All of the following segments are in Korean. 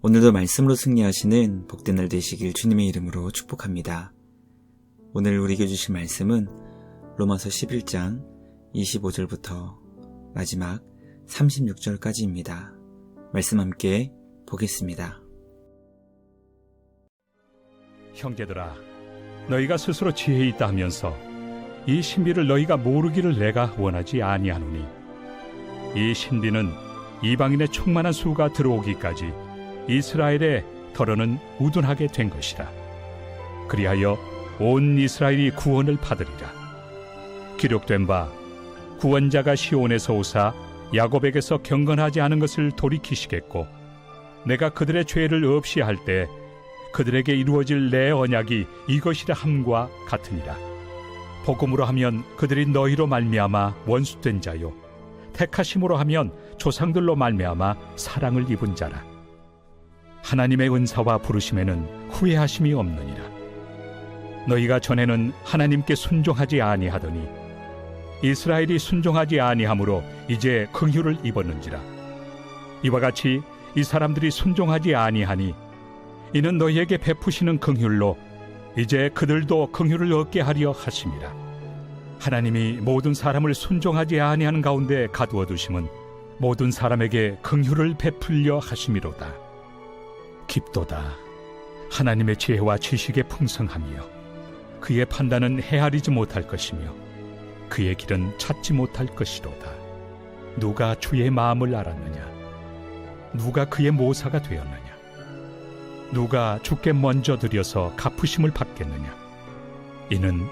오늘도 말씀으로 승리하시는 복된 날 되시길 주님의 이름으로 축복합니다. 오늘 우리에게 주실 말씀은 로마서 11장 25절부터 마지막 36절까지입니다. 말씀 함께 보겠습니다. 형제들아, 너희가 스스로 지혜 있다 하면서 이 신비를 너희가 모르기를 내가 원하지 아니하노니, 이 신비는 이방인의 충만한 수가 들어오기까지 이스라엘의 덜어는 우둔하게 된 것이라. 그리하여 온 이스라엘이 구원을 받으리라. 기록된 바 구원자가 시온에서 오사 야곱에게서 경건하지 않은 것을 돌이키시겠고, 내가 그들의 죄를 없이 할 때 그들에게 이루어질 내 언약이 이것이라 함과 같으니라. 복음으로 하면 그들이 너희로 말미암아 원수된 자요, 택하심으로 하면 조상들로 말미암아 사랑을 입은 자라. 하나님의 은사와 부르심에는 후회하심이 없느니라. 너희가 전에는 하나님께 순종하지 아니하더니 이스라엘이 순종하지 아니하므로 이제 긍휼을 입었는지라. 이와 같이 이 사람들이 순종하지 아니하니 이는 너희에게 베푸시는 긍휼로 이제 그들도 긍휼을 얻게 하려 하심이라. 하나님이 모든 사람을 순종하지 아니하는 가운데 가두어 두심은 모든 사람에게 긍휼을 베풀려 하심이로다. 깊도다. 하나님의 지혜와 지식의 풍성함이요, 그의 판단은 헤아리지 못할 것이며 그의 길은 찾지 못할 것이로다. 누가 주의 마음을 알았느냐? 누가 그의 모사가 되었느냐? 누가 주께 먼저 드려서 갚으심을 받겠느냐? 이는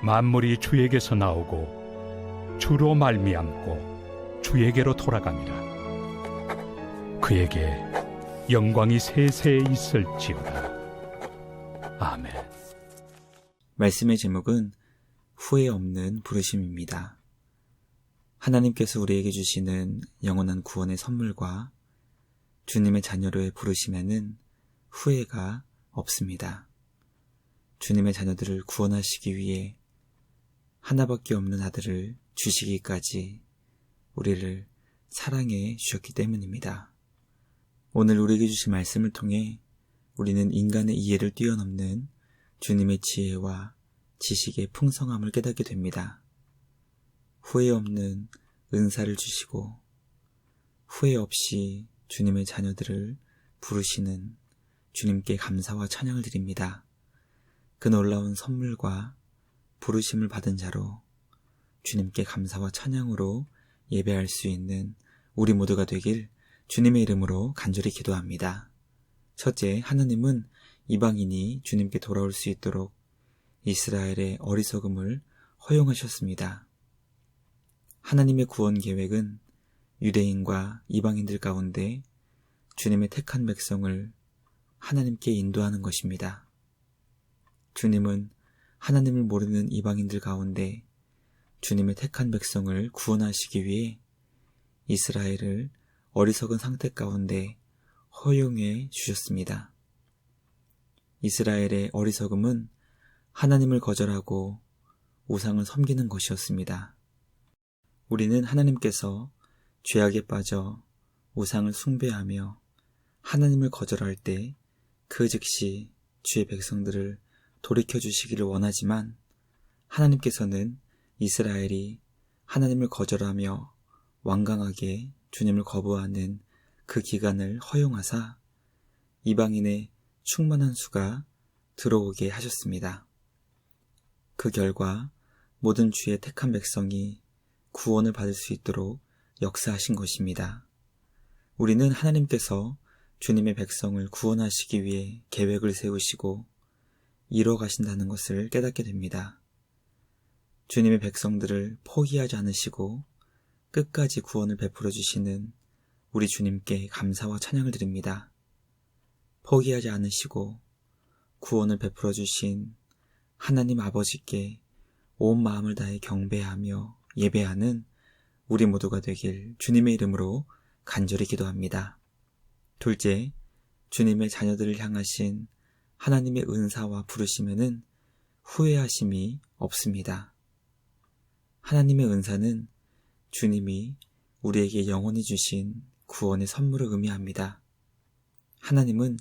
만물이 주에게서 나오고 주로 말미암고 주에게로 돌아갑니다. 그에게 영광이 세세에 있을지어다. 아멘. 말씀의 제목은 후회 없는 부르심입니다. 하나님께서 우리에게 주시는 영원한 구원의 선물과 주님의 자녀로의 부르심에는 후회가 없습니다. 주님의 자녀들을 구원하시기 위해 하나밖에 없는 아들을 주시기까지 우리를 사랑해 주셨기 때문입니다. 오늘 우리에게 주신 말씀을 통해 우리는 인간의 이해를 뛰어넘는 주님의 지혜와 지식의 풍성함을 깨닫게 됩니다. 후회 없는 은사를 주시고 후회 없이 주님의 자녀들을 부르시는 주님께 감사와 찬양을 드립니다. 그 놀라운 선물과 부르심을 받은 자로 주님께 감사와 찬양으로 예배할 수 있는 우리 모두가 되길 주님의 이름으로 간절히 기도합니다. 첫째, 하나님은 이방인이 주님께 돌아올 수 있도록 이스라엘의 어리석음을 허용하셨습니다. 하나님의 구원 계획은 유대인과 이방인들 가운데 주님의 택한 백성을 하나님께 인도하는 것입니다. 주님은 하나님을 모르는 이방인들 가운데 주님의 택한 백성을 구원하시기 위해 이스라엘을 어리석은 상태 가운데 허용해 주셨습니다. 이스라엘의 어리석음은 하나님을 거절하고 우상을 섬기는 것이었습니다. 우리는 하나님께서 죄악에 빠져 우상을 숭배하며 하나님을 거절할 때 그 즉시 주의 백성들을 돌이켜주시기를 원하지만, 하나님께서는 이스라엘이 하나님을 거절하며 완강하게 주님을 거부하는 그 기간을 허용하사 이방인의 충만한 수가 들어오게 하셨습니다. 그 결과 모든 주의 택한 백성이 구원을 받을 수 있도록 역사하신 것입니다. 우리는 하나님께서 주님의 백성을 구원하시기 위해 계획을 세우시고 이뤄 가신다는 것을 깨닫게 됩니다. 주님의 백성들을 포기하지 않으시고 끝까지 구원을 베풀어 주시는 우리 주님께 감사와 찬양을 드립니다. 포기하지 않으시고 구원을 베풀어 주신 하나님 아버지께 온 마음을 다해 경배하며 예배하는 우리 모두가 되길 주님의 이름으로 간절히 기도합니다. 둘째, 주님의 자녀들을 향하신 하나님의 은사와 부르심에는 후회하심이 없습니다. 하나님의 은사는 주님이 우리에게 영원히 주신 구원의 선물을 의미합니다. 하나님은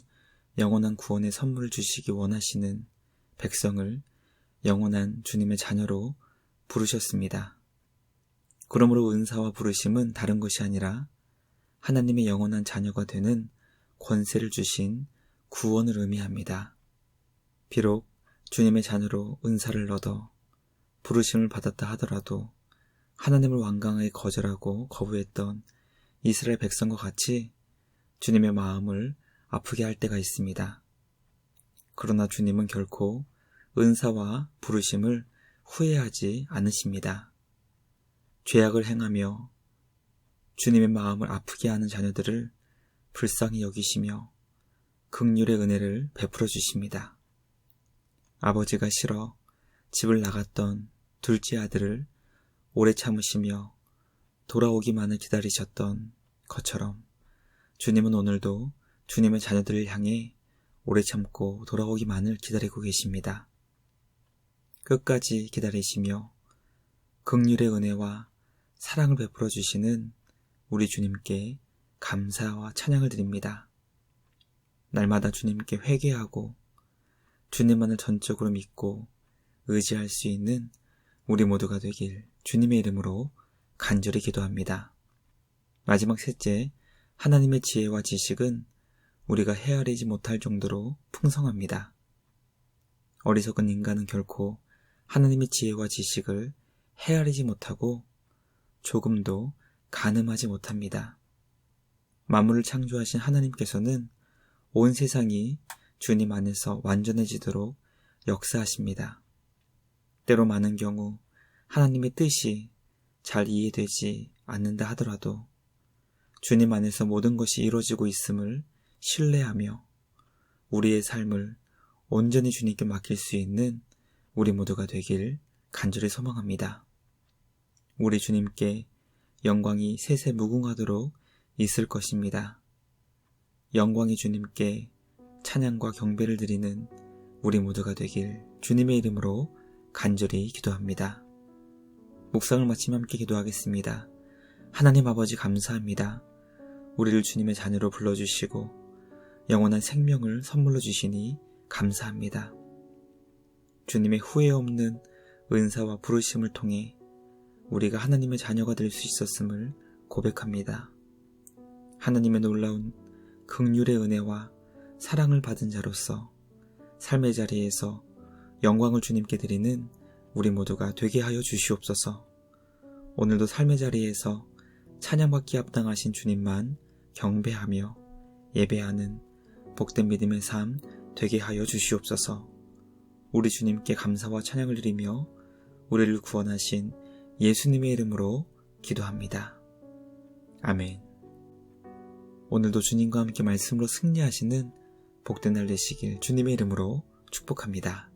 영원한 구원의 선물을 주시기 원하시는 백성을 영원한 주님의 자녀로 부르셨습니다. 그러므로 은사와 부르심은 다른 것이 아니라 하나님의 영원한 자녀가 되는 권세를 주신 구원을 의미합니다. 비록 주님의 자녀로 은사를 얻어 부르심을 받았다 하더라도 하나님을 완강하게 거절하고 거부했던 이스라엘 백성과 같이 주님의 마음을 아프게 할 때가 있습니다. 그러나 주님은 결코 은사와 부르심을 후회하지 않으십니다. 죄악을 행하며 주님의 마음을 아프게 하는 자녀들을 불쌍히 여기시며 긍휼의 은혜를 베풀어 주십니다. 아버지가 싫어 집을 나갔던 둘째 아들을 오래 참으시며 돌아오기만을 기다리셨던 것처럼 주님은 오늘도 주님의 자녀들을 향해 오래 참고 돌아오기만을 기다리고 계십니다. 끝까지 기다리시며 긍휼의 은혜와 사랑을 베풀어 주시는 우리 주님께 감사와 찬양을 드립니다. 날마다 주님께 회개하고 주님만을 전적으로 믿고 의지할 수 있는 우리 모두가 되길 주님의 이름으로 간절히 기도합니다. 마지막 셋째, 하나님의 지혜와 지식은 우리가 헤아리지 못할 정도로 풍성합니다. 어리석은 인간은 결코 하나님의 지혜와 지식을 헤아리지 못하고 조금도 가늠하지 못합니다. 만물을 창조하신 하나님께서는 온 세상이 주님 안에서 완전해지도록 역사하십니다. 때로 많은 경우 하나님의 뜻이 잘 이해되지 않는다 하더라도 주님 안에서 모든 것이 이루어지고 있음을 신뢰하며 우리의 삶을 온전히 주님께 맡길 수 있는 우리 모두가 되길 간절히 소망합니다. 우리 주님께 영광이 세세 무궁하도록 있을 것입니다. 영광이 주님께 찬양과 경배를 드리는 우리 모두가 되길 주님의 이름으로 간절히 기도합니다. 묵상을 마치며 함께 기도하겠습니다. 하나님 아버지 감사합니다. 우리를 주님의 자녀로 불러주시고 영원한 생명을 선물로 주시니 감사합니다. 주님의 후회 없는 은사와 부르심을 통해 우리가 하나님의 자녀가 될 수 있었음을 고백합니다. 하나님의 놀라운 긍휼의 은혜와 사랑을 받은 자로서 삶의 자리에서 영광을 주님께 드리는 우리 모두가 되게 하여 주시옵소서. 오늘도 삶의 자리에서 찬양받기 합당하신 주님만 경배하며 예배하는 복된 믿음의 삶 되게 하여 주시옵소서. 우리 주님께 감사와 찬양을 드리며 우리를 구원하신 예수님의 이름으로 기도합니다. 아멘. 오늘도 주님과 함께 말씀으로 승리하시는 복된 날 되시길 주님의 이름으로 축복합니다.